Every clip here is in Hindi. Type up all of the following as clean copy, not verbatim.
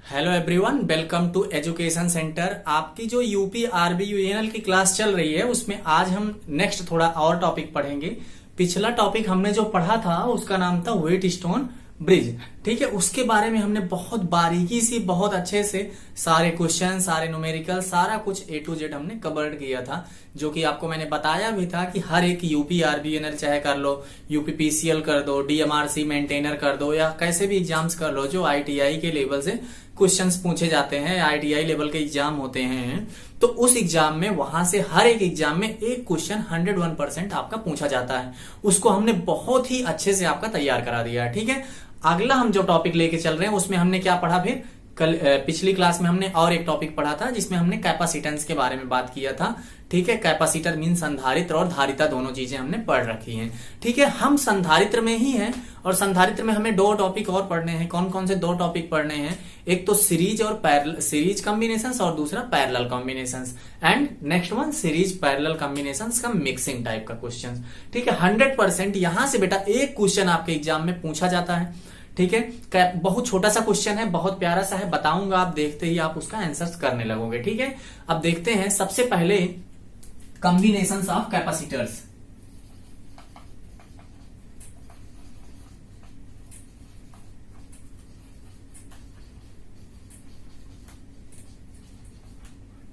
Hello everyone, welcome to education centre. आपकी जो यूपी आरबी यूएनएल की क्लास चल रही है उसमें आज हम नेक्स्ट थोड़ा और टॉपिक पढ़ेंगे। पिछला टॉपिक हमने जो पढ़ा था उसका नाम था व्हीट स्टोन ब्रिज। ठीक है, उसके बारे में हमने बहुत बारीकी से, बहुत अच्छे से सारे क्वेश्चन, सारे न्यूमेरिकल, सारा कुछ ए टू जेड हमने कवर्ड किया था। जो कि आपको मैंने बताया भी था कि हर एक यूपी आरबीएनएल चाहे कर लो, यूपी पीसीएल कर दो, डीएमआरसी मेंटेनर कर दो, या कैसे भी एग्जाम्स कर लो जो आईटीआई के लेवल से क्वेश्चंस पूछे जाते हैं, आईटीआई लेवल के एग्जाम होते हैं, तो उस एग्जाम में वहां से हर एक एग्जाम में एक क्वेश्चन 101% आपका पूछा जाता है। उसको हमने बहुत ही अच्छे से आपका तैयार करा दिया है। ठीक है, अगला हम जो टॉपिक लेके चल रहे हैं उसमें हमने क्या पढ़ा फिर कल पिछली क्लास में हमने और एक टॉपिक पढ़ा था जिसमें हमने कैपेसिटेंस के बारे में बात किया था। ठीक है, कैपेसिटर मीन संधारित्र और धारिता दोनों चीजें हमने पढ़ रखी हैं। ठीक है, हम संधारित्र में ही हैं और संधारित्र में हमें दो टॉपिक और पढ़ने हैं। कौन कौन से दो टॉपिक पढ़ने हैं? एक तो सीरीज और पैरेलल, सीरीज कॉम्बिनेशंस, और दूसरा parallel combinations, and next one series parallel combinations का मिक्सिंग टाइप का क्वेश्चन। ठीक है, 100% यहां से बेटा एक क्वेश्चन आपके एग्जाम में पूछा जाता है। ठीक है, बहुत छोटा सा क्वेश्चन है, बहुत प्यारा सा है, बताऊंगा, आप देखते ही आप उसका आंसर करने लगोगे। ठीक है, अब देखते हैं सबसे पहले कॉम्बिनेशंस ऑफ कैपेसिटर्स।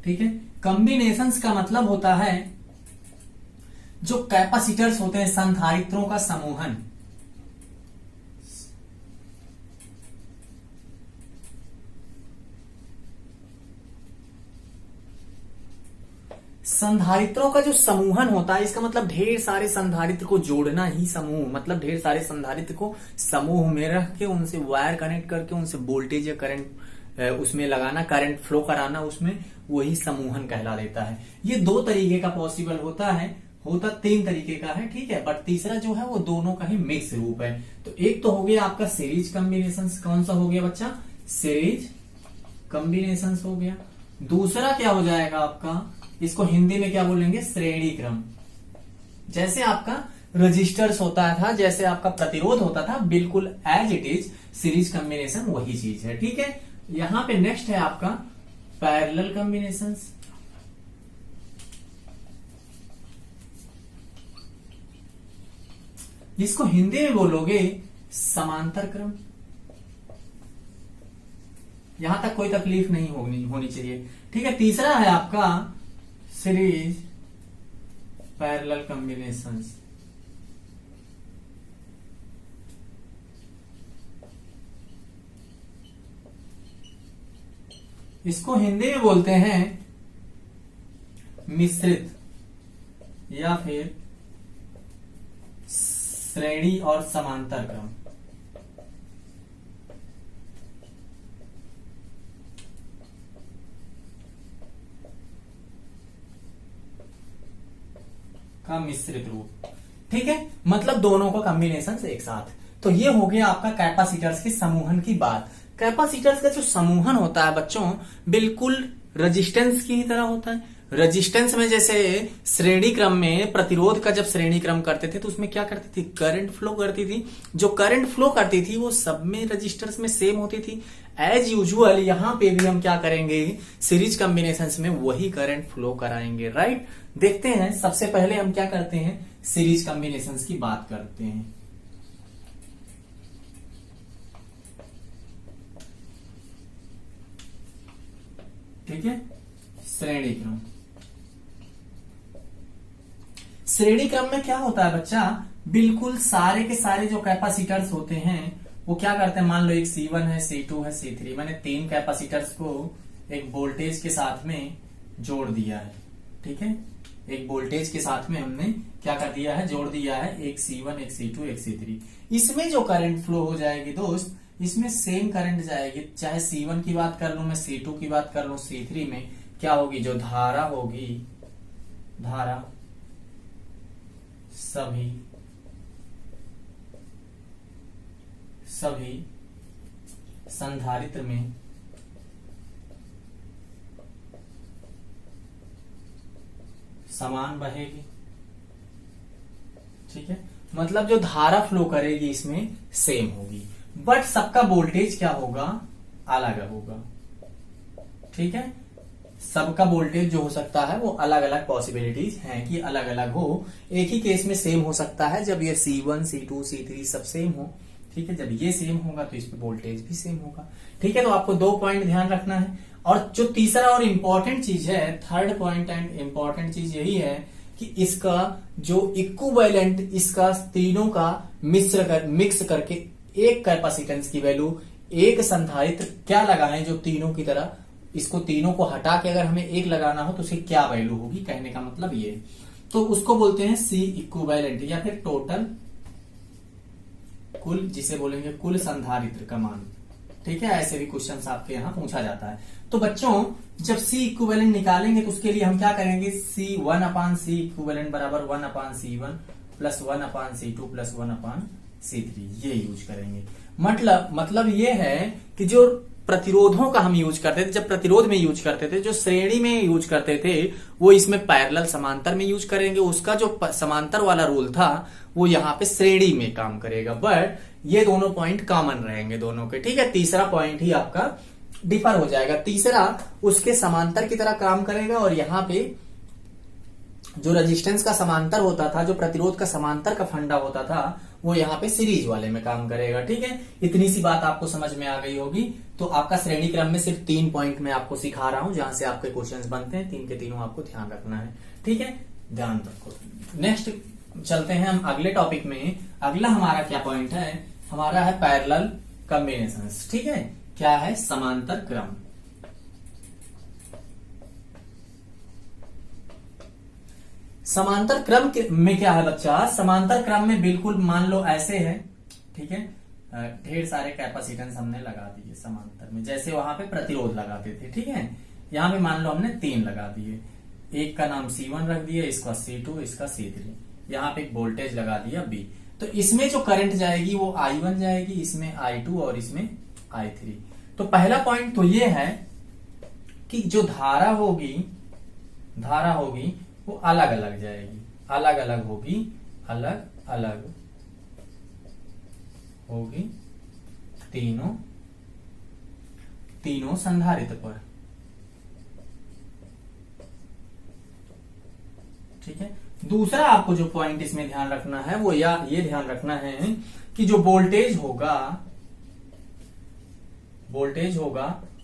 ठीक है, कॉम्बिनेशंस का मतलब होता है जो कैपेसिटर्स होते हैं, संधारित्रों का समूहन। संधारित्रों का जो समूहन होता है, इसका मतलब ढेर सारे संधारित्र को जोड़ना ही समूह, मतलब ढेर सारे संधारित्र को समूह में रख के उनसे वायर कनेक्ट करके उनसे वोल्टेज या करंट उसमें लगाना, करंट फ्लो कराना उसमें, वही समूहन कहला देता है। ये दो तरीके का पॉसिबल होता है, होता तीन तरीके का है। ठीक है, बट तीसरा जो है वो दोनों का ही मिक्स रूप है। तो एक तो हो गया आपका सीरीज कॉम्बिनेशन। कौन सा हो गया बच्चा? सीरीज कॉम्बिनेशन हो गया। दूसरा क्या हो जाएगा आपका, इसको हिंदी में क्या बोलेंगे? श्रेणी क्रम। जैसे आपका रजिस्टर्स होता था, जैसे आपका प्रतिरोध होता था, बिल्कुल as it is series combination वही चीज है। ठीक है, यहां पे नेक्स्ट है आपका पैरेलल कॉम्बिनेशंस। जिसको हिंदी में बोलोगे समांतर क्रम। यहां तक कोई तकलीफ नहीं होनी चाहिए। ठीक है, तीसरा है आपका सीरीज पैरेलल कॉम्बिनेशंस। इसको हिंदी में बोलते हैं मिश्रित या फिर श्रेणी और समांतर क्रम। का मिश्रित रूप। ठीक है, मतलब दोनों का कॉम्बिनेशन एक साथ। तो ये हो गया आपका कैपेसिटर्स के समूहन की बात। कैपेसिटर्स का जो समूहन होता है बच्चों, बिल्कुल रेजिस्टेंस की ही तरह होता है। रेजिस्टेंस में जैसे श्रेणी क्रम में प्रतिरोध का जब श्रेणी क्रम करते थे तो उसमें क्या करती थी? करंट फ्लो करती थी। जो करंट फ्लो करती थी वो सब में रजिस्टर्स में सेम होती थी। एज यूजुअल यहां पे भी हम क्या करेंगे? सीरीज कॉम्बिनेशंस में वही करंट फ्लो कराएंगे। राइट, देखते हैं सबसे पहले हम क्या करते हैं, सीरीज कॉम्बिनेशंस की बात करते हैं। ठीक है, श्रेणी क्रम। श्रेणी क्रम में क्या होता है बच्चा? बिल्कुल सारे के सारे जो कैपेसिटर्स होते हैं वो क्या करते हैं, मान लो एक C1 है, C2 है, C3, मैंने तीन कैपेसिटर्स को एक वोल्टेज के साथ में जोड़ दिया है। ठीक है, एक वोल्टेज के साथ में हमने क्या कर दिया है? जोड़ दिया है। एक C1, एक C2, एक C3। इसमें जो करंट फ्लो हो जाएगी दोस्त, इसमें सेम करंट जाएगी। चाहे C1 की बात कर लूं मैं, C2 की बात कर लूं, C3 में क्या होगी? जो धारा होगी, धारा सभी संधारित्र में समान बहेगी। ठीक है, मतलब जो धारा फ्लो करेगी इसमें सेम होगी, बट सबका वोल्टेज क्या होगा? अलग होगा। ठीक है, सबका वोल्टेज जो हो सकता है वो अलग अलग पॉसिबिलिटीज हैं कि अलग अलग हो। एक ही केस में सेम हो सकता है जब ये C1 C2 C3 सब सेम हो। ठीक है, जब ये सेम होगा तो इस पे वोल्टेज भी सेम होगा। ठीक है, तो आपको 2 पॉइंट ध्यान रखना है। और जो तीसरा और इंपॉर्टेंट चीज है, थर्ड पॉइंट एंड इंपॉर्टेंट चीज यही है कि इसका जो इक्विवेलेंट, इसका तीनों का मिक्स करके एक कैपेसिटेंस की वैल्यू, एक संधारित्र क्या लगाएं जो तीनों की तरह, इसको तीनों को हटा के अगर हमें एक लगाना हो तो उसकी क्या वैल्यू होगी, कहने का मतलब ये। तो उसको बोलते हैं C इक्विवेलेंट या फिर टोटल, कुल, जिसे बोलेंगे कुल संधारित्र का मान। ठीक है, ऐसे भी क्वेश्चंस आपके यहाँ पूछा जाता है। तो बच्चों जब C इक्विवेलेंट निकालेंगे तो उसके लिए हम क्या करेंगे, C1/C इक्विवेलेंट बराबर 1/C1 plus 1/C2 plus 1/C3 ये यूज करेंगे। मतलब ये है कि जो प्रतिरोधों का हम यूज करते थे, जब प्रतिरोध में यूज करते थे, जो श्रेणी में यूज करते थे, वो इसमें पैरेलल समांतर में यूज करेंगे। उसका जो समांतर वाला रूल था वो यहाँ पे श्रेणी में काम करेगा, बट ये दोनों पॉइंट कॉमन रहेंगे दोनों के। ठीक है, तीसरा पॉइंट ही आपका डिफर हो जाएगा। तीसरा उसके समांतर की तरह काम करेगा और यहाँ पे जो रेजिस्टेंस का समांतर होता था, जो प्रतिरोध का समांतर का फंडा होता था, वो यहाँ पे सीरीज वाले में काम करेगा। ठीक है, इतनी सी बात आपको समझ में आ गई होगी। तो आपका श्रेणी क्रम में सिर्फ 3 पॉइंट मैं आपको सिखा रहा हूं जहां से आपके क्वेश्चंस बनते हैं, 3 के तीनों आपको ध्यान रखना है। ठीक है, ध्यान रखो। नेक्स्ट चलते हैं हम अगले टॉपिक में। अगला हमारा क्या पॉइंट है, हमारा है पैरेलल कॉम्बिनेशंस। ठीक है, क्या है, समांतर क्रम। समांतर क्रम में क्या है बच्चा, समांतर क्रम में बिल्कुल मान लो ऐसे है। ठीक है, ढेर सारे कैपेसिटेंस हमने लगा दिए समांतर में, जैसे वहां पे प्रतिरोध लगाते थे। ठीक है, यहां पे मान लो हमने 3 लगा दिए, एक का नाम C1 रख दिया, इसका C2, इसका C3, यहाँ पे एक वोल्टेज लगा दिया B। तो इसमें जो करंट जाएगी वो I1 जाएगी, इसमें I2 और इसमें I3। तो पहला पॉइंट तो ये है कि जो धारा होगी वो अलग अलग जाएगी, अलग अलग होगी तीनों संधारित्र पर। ठीक है, दूसरा आपको जो पॉइंट इसमें ध्यान रखना है वो ये ध्यान रखना है कि जो वोल्टेज होगा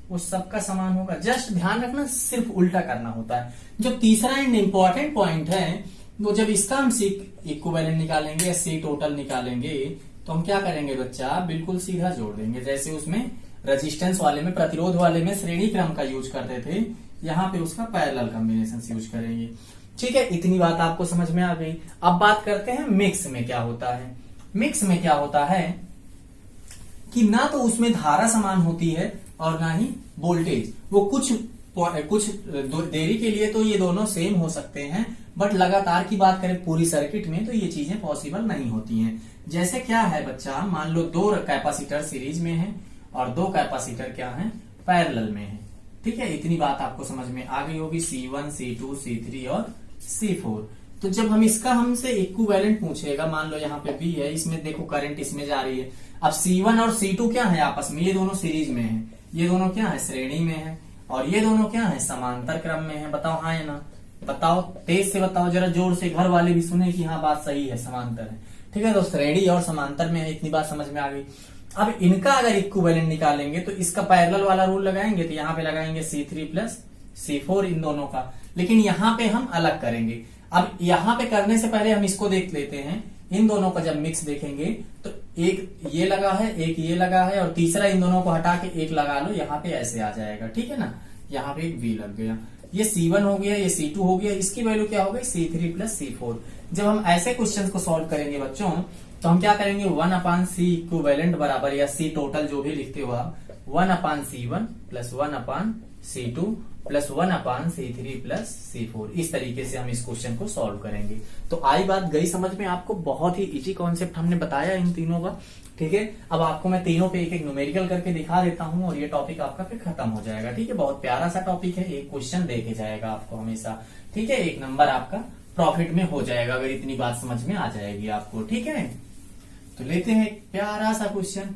वो सबका समान होगा। जस्ट ध्यान रखना, सिर्फ उल्टा करना होता है। जो तीसरा एंड इंपॉर्टेंट पॉइंट है वो जब इसका हम C इक्विवेलेंट निकालेंगे या C टोटल निकालेंगे तो हम क्या करेंगे बच्चा, बिल्कुल सीधा जोड़ देंगे। जैसे उसमें रेजिस्टेंस वाले में, प्रतिरोध वाले में श्रेणी क्रम का यूज करते थे, यहाँ पे उसका पैरेलल कॉम्बिनेशन यूज करेंगे। ठीक है, इतनी बात आपको समझ में आ गई। अब बात करते हैं मिक्स में क्या होता है। मिक्स में क्या होता है कि ना तो उसमें धारा समान होती है और ना ही वोल्टेज। वो कुछ देरी के लिए तो ये दोनों सेम हो सकते हैं, बट लगातार की बात करें पूरी सर्किट में तो ये चीजें पॉसिबल नहीं होती हैं। जैसे क्या है बच्चा, मान लो 2 कैपेसिटर सीरीज में है और 2 कैपेसिटर क्या है, पैरेलल में है। ठीक है, इतनी बात आपको समझ में आ गई होगी। C1, C2, C3 और C4। तो जब हम इसका हमसे इक्विवेलेंट पूछेगा, मान लो यहाँ पे B है, इसमें देखो करंट इसमें जा रही है। अब C1 और C2 क्या है आपस में, ये दोनों सीरीज में है, ये दोनों क्या है, श्रेणी में है, और ये दोनों क्या है, समांतर क्रम में है। बताओ हाँ या ना, बताओ, तेज से बताओ, जरा जोर से, घर वाले भी सुने कि हाँ बात सही है, समांतर है। ठीक है, तो श्रेणी और समांतर में है, इतनी बात समझ में आ गई। अब इनका अगर इक्विवेलेंट निकालेंगे तो इसका पैरेलल वाला रूल लगाएंगे, तो यहाँ पे लगाएंगे C3 प्लस C4 इन दोनों का, लेकिन यहाँ पे हम अलग करेंगे। अब यहाँ पे करने से पहले हम इसको देख लेते हैं, इन दोनों का जब मिक्स देखेंगे तो एक ये लगा है, एक ये लगा है, और तीसरा इन दोनों को हटा के एक लगा लो, यहाँ पे ऐसे आ जाएगा। ठीक है ना, यहाँ पे एक V लग गया, ये C1 हो गया, ये C2 हो गया, इसकी वैल्यू क्या हो गई, C3 प्लस C4। जब हम ऐसे क्वेश्चन को सॉल्व करेंगे बच्चों तो हम क्या करेंगे, 1/C इक्विवेलेंट बराबर, या C टोटल जो भी लिखते हो आप, 1/C1 plus 1/C2 plus 1/C3 plus C4। इस तरीके से हम इस क्वेश्चन को सॉल्व करेंगे। तो आई बात गई समझ में आपको, बहुत ही इजी कॉन्सेप्ट हमने बताया इन तीनों का। ठीक है, अब आपको मैं तीनों पे एक एक न्यूमेरिकल करके दिखा देता हूं और ये टॉपिक आपका फिर खत्म हो जाएगा। ठीक है, बहुत प्यारा सा टॉपिक है, एक क्वेश्चन देके जाएगा आपको हमेशा। ठीक है, 1 नंबर आपका प्रॉफिट में हो जाएगा अगर इतनी बात समझ में आ जाएगी आपको। ठीक है, तो लेते हैं एक प्यारा सा क्वेश्चन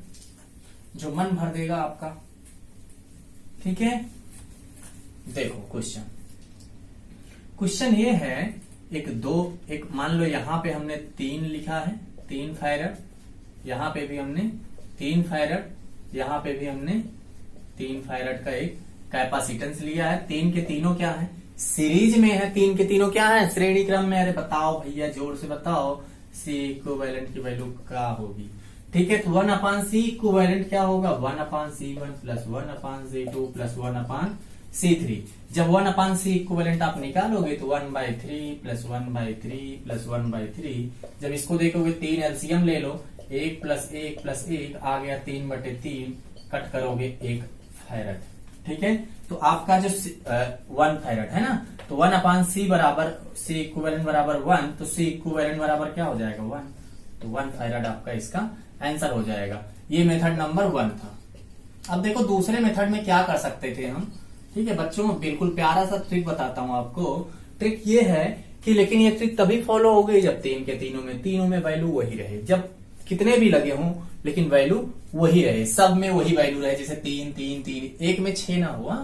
जो मन भर देगा आपका। ठीक है, देखो क्वेश्चन ये है, एक मान लो यहां पे हमने 3 लिखा है, 3 फैरड, यहां पे भी हमने 3 फैरड, यहां पे भी हमने 3 फैरड का एक कैपेसिटेंस लिया है। 3 के तीनों क्या है, सीरीज में है। 3 के तीनों क्या है, श्रेणी क्रम में। अरे बताओ भैया, जोर से बताओ, सी इक्विवेलेंट की वैल्यू क्या होगी। ठीक है, तो 1/C इक्विवेलेंट क्या होगा, 1/C1 plus 1/C2 plus 1/C3। जब 1/C इक्विवेलेंट आप निकालोगे तो 1/3 प्लस 1/3 प्लस 1/3। जब इसको देखोगे 3 एलसीएम ले लो, 1 प्लस 1 प्लस 1 आ गया 3/3, कट करोगे 1 फैरड। ठीक है, तो आपका जो 1 फैरड है ना, तो 1/C बराबर C इक्विवेलेंट बराबर 1, तो C इक्विवेलेंट बराबर क्या हो जाएगा 1, तो 1 फैरड आपका इसका आंसर हो जाएगा। ये मेथड नंबर 1 था। अब देखो दूसरे मेथड में क्या कर सकते थे हम। ठीक है बच्चों, बिल्कुल प्यारा सा ट्रिक बताता हूं आपको। ट्रिक ये है कि, लेकिन ये ट्रिक तभी फॉलो हो गई जब 3 के तीनों में वैल्यू वही रहे। जब कितने भी लगे हों लेकिन वैल्यू वही रहे, सब में वही वैल्यू रहे। जैसे 3 3 3, एक में 6 ना हुआ।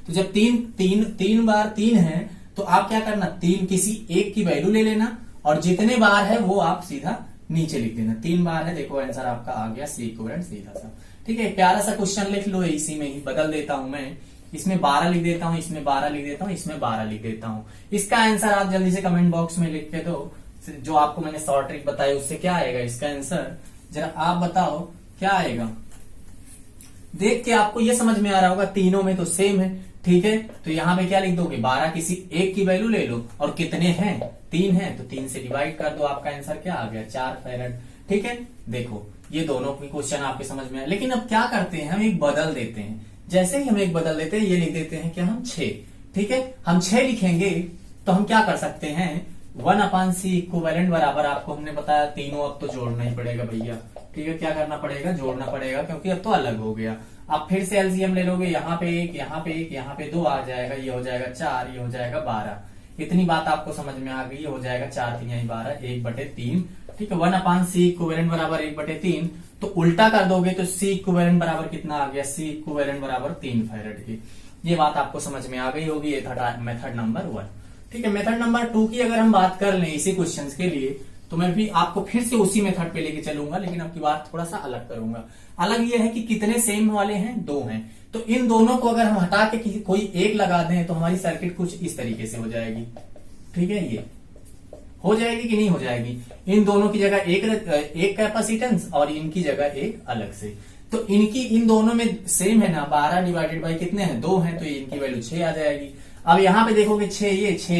तो जब 3 बार 3 है तो आप क्या करना, 3 किसी एक की वैल्यू ले लेना और जितने बार है वो आप सीधा नीचे लिख देना। 3 बार है, देखो आंसर आपका आ गया C इक्विवेलेंट सीधा सा। ठीक है, प्यारा सा क्वेश्चन लिख लो, इसी में ही बदल देता हूं मैं। इसमें 12 लिख देता हूं, इसमें 12 लिख देता हूं, इसमें 12 लिख देता हूं। इसका आंसर आप जल्दी से कमेंट बॉक्स में लिख के दो। जो आपको मैंने शॉर्ट ट्रिक बताई उससे क्या आएगा इसका आंसर, जरा आप बताओ क्या आएगा। देख के आपको ये समझ में आ रहा होगा, तीनों में तो सेम है। ठीक है, तो यहां पे क्या लिख दोगे, 12 किसी एक की वैल्यू ले लो और कितने हैं, 3 है, तो 3 से डिवाइड कर दो, आपका आंसर क्या आ गया 4 फैरड। ठीक है, देखो ये दोनों की क्वेश्चन आपके समझ में आया। लेकिन अब क्या करते हैं, हम एक बदल देते हैं। जैसे ही हम एक बदल देते हैं, ये लिख देते हैं कि हम 6। ठीक है, हम 6 लिखेंगे तो हम क्या कर सकते हैं, 1/C इक्विवेलेंट बराबर, आपको हमने बताया तीनों अब तो जोड़ना ही पड़ेगा भैया। ठीक है, क्या करना पड़ेगा, जोड़ना पड़ेगा, क्योंकि अब तो अलग हो गया। आप फिर से एलसीएम ले लोगे, यहाँ पे 1, यहाँ पे 1, यहाँ पे 2 आ जाएगा, ये हो जाएगा 4, ये हो जाएगा 12। इतनी बात आपको समझ में आ गई, हो जाएगा 4 3 12, 1/3। ठीक है, 1/C इक्विवेलेंट बराबर 1/3। तो उल्टा कर दोगे तो C इक्विवेलेंट बराबर कितना आ गया, C इक्विवेलेंट बराबर 3 फैरड की। ये बात आपको समझ में आ गई होगी। ये था मेथड नंबर 1। ठीक है, मेथड नंबर 2 की अगर हम बात कर लें इसी क्वेश्चन के लिए, तो मैं भी आपको फिर से उसी मेथड पे लेके चलूंगा, लेकिन अब की बात थोड़ा सा अलग करूंगा। अलग ये है कि कितने सेम वाले हैं, 2 हैं। तो इन दोनों को अगर हम हटा के कोई एक लगा दें तो हमारी सर्किट कुछ इस तरीके से हो जाएगी। ठीक है, ये हो जाएगी कि नहीं हो जाएगी। इन दोनों की जगह एक कैपेसिटेंस और इनकी जगह एक अलग से। तो इन दोनों में सेम है ना, 12 डिवाइडेड बाई कितने हैं, 2 हैं, तो इनकी वैल्यू 6 आ जाएगी। अब यहाँ पे देखोगे 6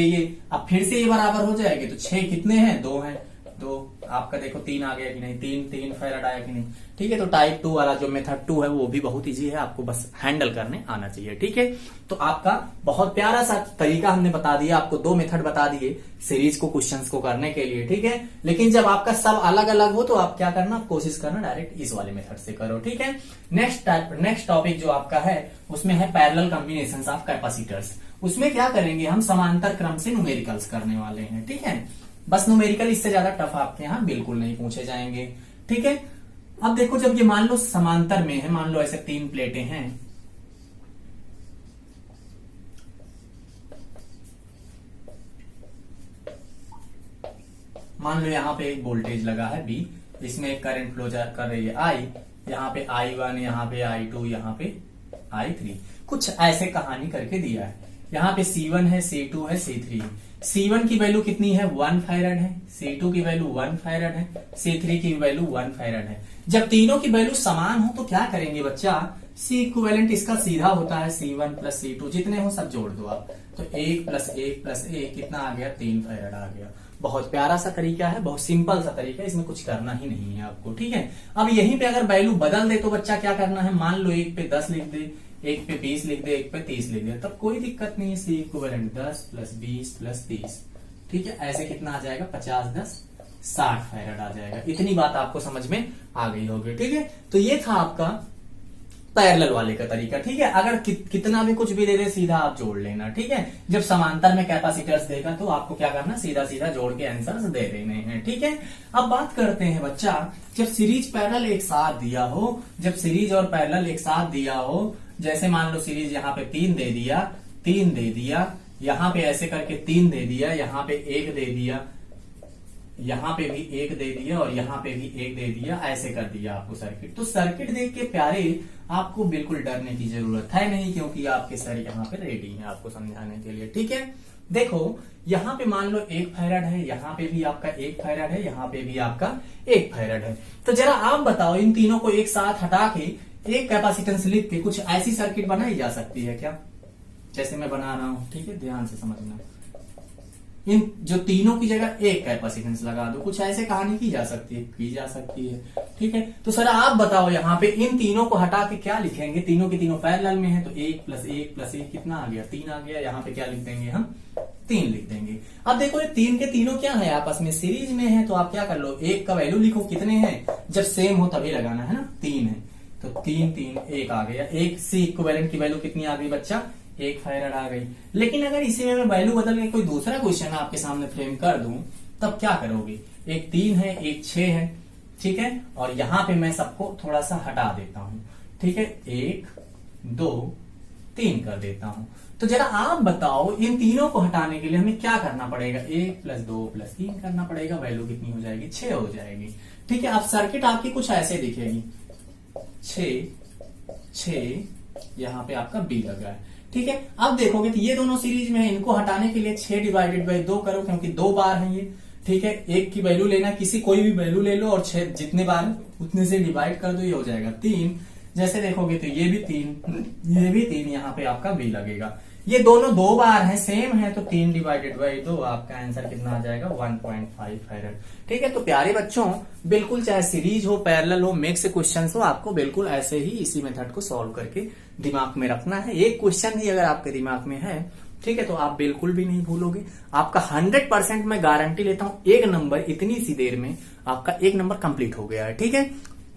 ये, अब फिर से ये बराबर हो जाएंगे, तो 6 कितने हैं, 2 हैं, तो आपका देखो 3 आ गया कि नहीं, 3 फैरड आया कि नहीं। ठीक है, तो टाइप 2 वाला जो मेथड 2 है वो भी बहुत इजी है, आपको बस हैंडल करने आना चाहिए। ठीक है, तो आपका बहुत प्यारा सा तरीका हमने बता दिया, आपको 2 मेथड बता दिए सीरीज को, क्वेश्चंस को करने के लिए। ठीक है, लेकिन जब आपका सब अलग अलग हो तो आप क्या करना, कोशिश करना डायरेक्ट इस वाले मेथड से करो। ठीक है, नेक्स्ट टॉपिक जो आपका है उसमें है पैरेलल कॉम्बिनेशंस ऑफ कैपेसिटर्स। उसमें क्या करेंगे हम, समांतर क्रम से न्यूमेरिकल्स करने वाले हैं। ठीक है, बस न्यूमेरिकल, इससे ज्यादा टफ आपके यहाँ बिल्कुल नहीं पूछे जाएंगे। ठीक है, अब देखो जब ये मान लो समांतर में है, मान लो ऐसे 3 प्लेटें हैं, मान लो यहाँ पे एक वोल्टेज लगा है B, इसमें एक करंट फ्लो कर रही है I, यहाँ पे I1, यहाँ पे I2, यहाँ पे I3। कुछ ऐसे कहानी करके दिया है। यहाँ पे C1 है, C2 है, C3 है। C1 की वैल्यू कितनी है, 1 फैरड है, C2 की वैल्यू 1 फैरड है, C3 की वैल्यू 1 फैरड है। जब तीनों की वैल्यू समान हो तो क्या करेंगे बच्चा, C इक्विवेलेंट इसका सीधा होता है C1 प्लस C2, जितने हो सब जोड़ दो आप, तो 1 प्लस 1 प्लस 1 कितना आ गया, 3 फैरड आ गया। बहुत प्यारा सा तरीका है, बहुत सिंपल सा तरीका है, इसमें कुछ करना ही नहीं है आपको। ठीक है, अब यहीं पे अगर वैल्यू बदल दे तो बच्चा क्या करना है, मान लो 1 पे 10 लिख दे, 1 पे 20 लिख दे, 1 पे 30 लिख दे, तब कोई दिक्कत नहीं है। C इक्विवेलेंट 10 प्लस 20 प्लस 30, ठीक है, ऐसे कितना आ जाएगा, 50 10 60 फैरड आ जाएगा। इतनी बात आपको समझ में आ गई होगी। ठीक है, तो ये था आपका पैरेलल वाले का तरीका। ठीक है, अगर कितना भी कुछ भी दे दे सीधा आप जोड़ लेना। ठीक है, जब समांतर में कैपेसिटर्स देगा तो आपको क्या करना, सीधा सीधा जोड़ के आंसर्स दे देने हैं। ठीक है, अब बात करते हैं बच्चा, जब सीरीज पैरेलल एक साथ दिया हो, जब सीरीज और पैरेलल एक साथ दिया हो, जैसे मान लो सीरीज यहाँ पे 3 दे दिया, 3 दे दिया, यहाँ पे ऐसे करके 3 दे दिया, यहाँ पे 1 दे दिया, यहाँ पे भी 1 दे दिया और यहाँ पे भी 1 दे दिया, ऐसे कर दिया आपको सर्किट। तो सर्किट देख के प्यारे आपको बिल्कुल डरने की जरूरत है नहीं, क्योंकि आपके सर यहाँ पे रेडी हैं आपको समझाने के लिए। ठीक है, देखो यहाँ पे मान लो 1 फैराड है, यहाँ पे भी आपका 1 फैराड है, यहाँ पे भी आपका 1 फैराड है। तो जरा आप बताओ इन तीनों को एक साथ हटा के एक कैपेसिटेंस लिख के कुछ ऐसी सर्किट बनाई जा सकती है क्या, जैसे मैं बना रहा हूं। ठीक है, ध्यान से समझना, इन जो तीनों की जगह एक कैपेसिटेंस लगा दो, कुछ ऐसे कहानी की जा सकती है, की जा सकती है। ठीक है, तो सर आप बताओ यहाँ पे इन तीनों को हटा के क्या लिखेंगे, तीनों के तीनों पैरेलल में है तो 1 + 1 + 1 कितना आ गया, 3 आ गया। यहाँ पे क्या लिख देंगे हम, 3 लिख देंगे। अब देखो ये 3 के तीनों क्या है, आपस में सीरीज में है, तो आप क्या कर लो, 1 का वैल्यू लिखो, कितने हैं, जब सेम हो तभी लगाना है ना, 3 है तो 3 3 1 आ गया। 1 C इक्विवेलेंट की वैल्यू कितनी आ गई बच्चा, 1 फैराड आ गई। लेकिन अगर इसी में मैं वैल्यू बदल के कोई दूसरा क्वेश्चन आपके सामने फ्रेम कर दूं, तब क्या करोगे, एक 3 है, एक 6 है। ठीक है, और यहां पे मैं सबको थोड़ा सा हटा देता हूं। ठीक है, 1 2 3 कर देता हूं। तो जरा आप बताओ इन तीनों को हटाने के लिए हमें क्या करना पड़ेगा, 1 + 2 + 3 करना पड़ेगा, वैल्यू कितनी हो जाएगी, 6 हो जाएगी। ठीक है, अब सर्किट आपकी कुछ ऐसे दिखेगी, 6 यहाँ पे आपका बी लगा है। ठीक है, अब देखोगे तो ये दोनों सीरीज में है, इनको हटाने के लिए 6 / 2 करो, क्योंकि 2 बार है ये। ठीक है, 1 की वैल्यू लेना, किसी कोई भी वैल्यू ले लो और 6 जितने बार उतने से डिवाइड कर दो, ये हो जाएगा 3। जैसे देखोगे तो ये भी 3, ये भी 3, यहाँ पे आपका बी लगेगा। ये दोनों 2 बार है, सेम है, तो 3 / 2 आपका आंसर कितना आ जाएगा, 1.5 फैराड। ठीक है, तो प्यारे बच्चों बिल्कुल चाहे सीरीज हो, पैरेलल हो, मिक्स क्वेश्चन हो, आपको बिल्कुल ऐसे ही इसी मेथड को सॉल्व करके दिमाग में रखना है। एक क्वेश्चन ही अगर आपके दिमाग में है, ठीक है, तो आप बिल्कुल भी नहीं भूलोगे। आपका 100% मैं गारंटी लेता हूं, एक नंबर इतनी सी देर में आपका 1 नंबर कंप्लीट हो गया है। ठीक है,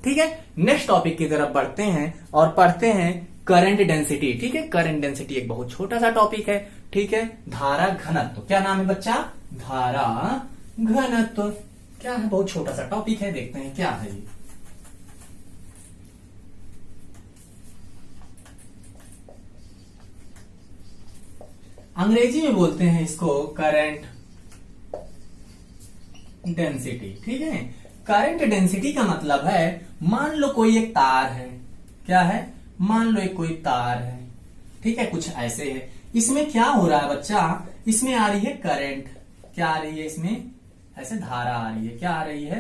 ठीक है, नेक्स्ट टॉपिक की तरफ बढ़ते हैं और पढ़ते हैं करंट डेंसिटी। ठीक है, करंट डेंसिटी एक बहुत छोटा सा टॉपिक है। ठीक है, धारा घनत्व, क्या नाम है बच्चा, धारा घनत्व। क्या है, बहुत छोटा सा टॉपिक है, देखते हैं क्या है ये। अंग्रेजी में बोलते हैं इसको करंट डेंसिटी। ठीक है, करंट डेंसिटी का मतलब है, मान लो कोई एक तार है, क्या है, मान लो एक कोई तार है। ठीक है, कुछ ऐसे है, इसमें क्या हो रहा है बच्चा, इसमें आ रही है करंट, क्या आ रही है इसमें, ऐसे धारा आ रही है, क्या आ रही है,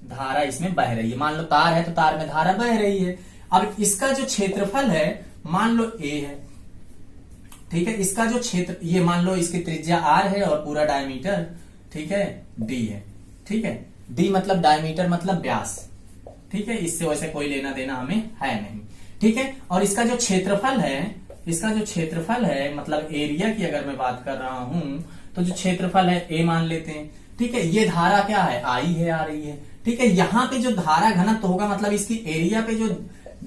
धारा इसमें बह रही है। मान लो तार है तो तार में धारा बह रही है। अब इसका जो क्षेत्रफल है मान लो a है। ठीक है, इसका जो क्षेत्र, ये मान लो इसकी त्रिज्या r है और पूरा डायमीटर, ठीक है, d है। ठीक है, d मतलब डायमीटर मतलब व्यास। ठीक है, इससे वैसे कोई लेना देना हमें है नहीं। ठीक है, और इसका जो क्षेत्रफल है, इसका जो क्षेत्रफल है मतलब एरिया की अगर मैं बात कर रहा हूं, तो जो क्षेत्रफल है a मान लेते हैं। ठीक है, ये धारा क्या है, I है, आ रही है। ठीक है, यहाँ पे जो धारा घनत्व होगा, मतलब इसकी एरिया पे जो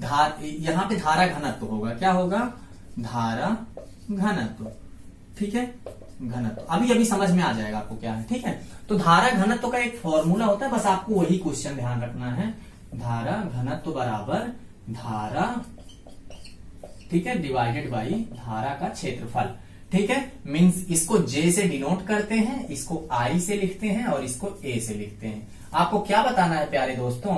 यहाँ पे धारा घनत्व होगा, क्या होगा, धारा घनत्व। ठीक है, घनत्व अभी अभी समझ में आ जाएगा आपको क्या है। ठीक है, तो धारा घनत्व का एक फॉर्मूला होता है, बस आपको वही क्वेश्चन ध्यान रखना है। धारा घनत्व बराबर धारा, ठीक है, डिवाइडेड बाई धारा का क्षेत्रफल। ठीक है, मींस इसको J से डिनोट करते हैं, इसको I से लिखते हैं और इसको A से लिखते हैं। आपको क्या बताना है प्यारे दोस्तों,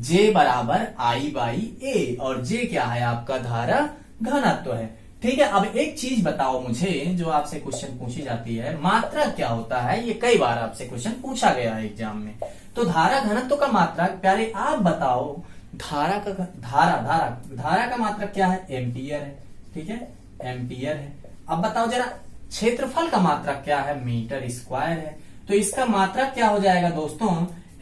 J बराबर I/A, और J क्या है, आपका धारा घनत्व है। ठीक है, अब एक चीज बताओ मुझे, जो आपसे क्वेश्चन पूछी जाती है, मात्रा क्या होता है, ये कई बार आपसे क्वेश्चन पूछा गया है एग्जाम में। तो धारा घनत्व का मात्रा प्यारे आप बताओ, धारा का मात्रक क्या है, एम्पियर है। ठीक है, एम्पियर है। अब बताओ जरा क्षेत्रफल का मात्रक क्या है, मीटर स्क्वायर है। तो इसका मात्रक क्या हो जाएगा दोस्तों,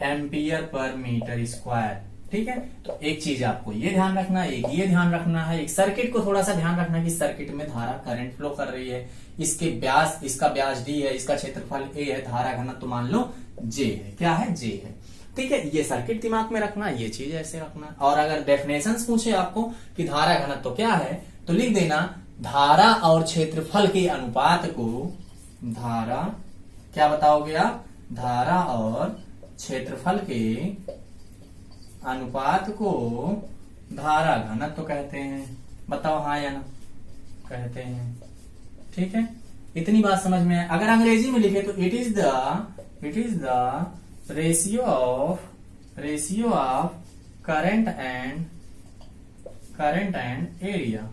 एम्पियर पर मीटर स्क्वायर। ठीक है, तो एक चीज आपको ये ध्यान रखना है, एक ये ध्यान रखना है, एक सर्किट को थोड़ा सा ध्यान रखना है कि सर्किट में धारा करंट फ्लो कर रही है, इसके व्यास, इसका व्यास d है, इसका क्षेत्रफल a है, धारा घनत्व तो मान लो j है, क्या है, j है। ठीक है, ये सर्किट दिमाग में रखना, ये चीज ऐसे रखना। और अगर डेफिनेशंस पूछे आपको कि धारा घनत्व तो क्या है, तो लिख देना धारा और क्षेत्रफल के अनुपात को, धारा क्या बताओगे आप, धारा और क्षेत्रफल के अनुपात को धारा घनत्व कहते हैं। बताओ हाँ या ना, कहते हैं। ठीक है, इतनी बात समझ में है। अगर अंग्रेजी में लिखे तो it is the ratio of current and area.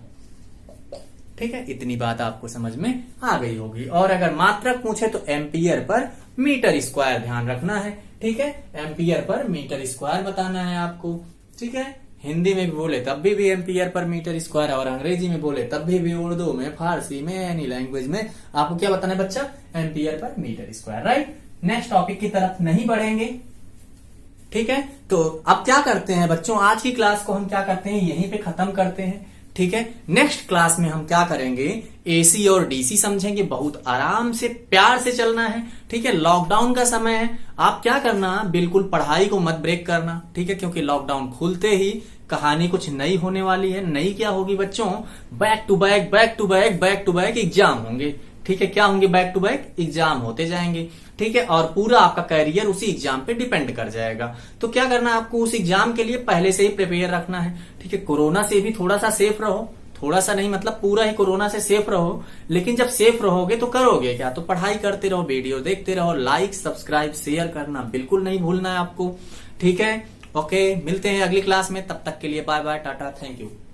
ठीक है, इतनी बात आपको समझ में आ गई होगी। और अगर मात्रक पूछे तो एम्पियर पर मीटर स्क्वायर ध्यान रखना है। ठीक है, एम्पियर पर मीटर स्क्वायर बताना है आपको। ठीक है, हिंदी में भी बोले तब भी एम्पियर पर मीटर स्क्वायर, और अंग्रेजी में बोले तब भी उर्दू में, फारसी में, एनी लैंग्वेज में आपको क्या बताना है बच्चा, ampere per metre square. Right, next topic की तरफ नहीं बढ़ेंगे। ठीक है, तो अब क्या करते हैं बच्चों, आज की क्लास को हम क्या करते हैं, यहीं पे खत्म करते हैं। ठीक है, नेक्स्ट क्लास में हम क्या करेंगे, एसी और डीसी समझेंगे। बहुत आराम से प्यार से चलना है। ठीक है, लॉकडाउन का समय है, आप क्या करना, बिल्कुल पढ़ाई को मत ब्रेक करना। ठीक है, क्योंकि लॉकडाउन खुलते ही कहानी कुछ नई होने वाली है। नई क्या होगी बच्चों, बैक टू बैक एग्जाम होंगे। ठीक है, क्या होंगे, बैक टू बैक एग्जाम होते जाएंगे। ठीक है, और पूरा आपका कैरियर उसी एग्जाम पे डिपेंड कर जाएगा। तो क्या करना है आपको, उस एग्जाम के लिए पहले से ही प्रिपेयर रखना है। ठीक है, कोरोना से भी थोड़ा सा सेफ रहो, थोड़ा सा नहीं मतलब पूरा ही कोरोना से सेफ रहो। लेकिन जब सेफ रहोगे तो करोगे क्या, तो पढ़ाई करते रहो, वीडियो देखते रहो, लाइक सब्सक्राइब शेयर करना बिल्कुल नहीं भूलना है आपको। ठीक है, ओके, मिलते हैं अगली क्लास में, तब तक के लिए बाय बाय, टाटा, थैंक यू।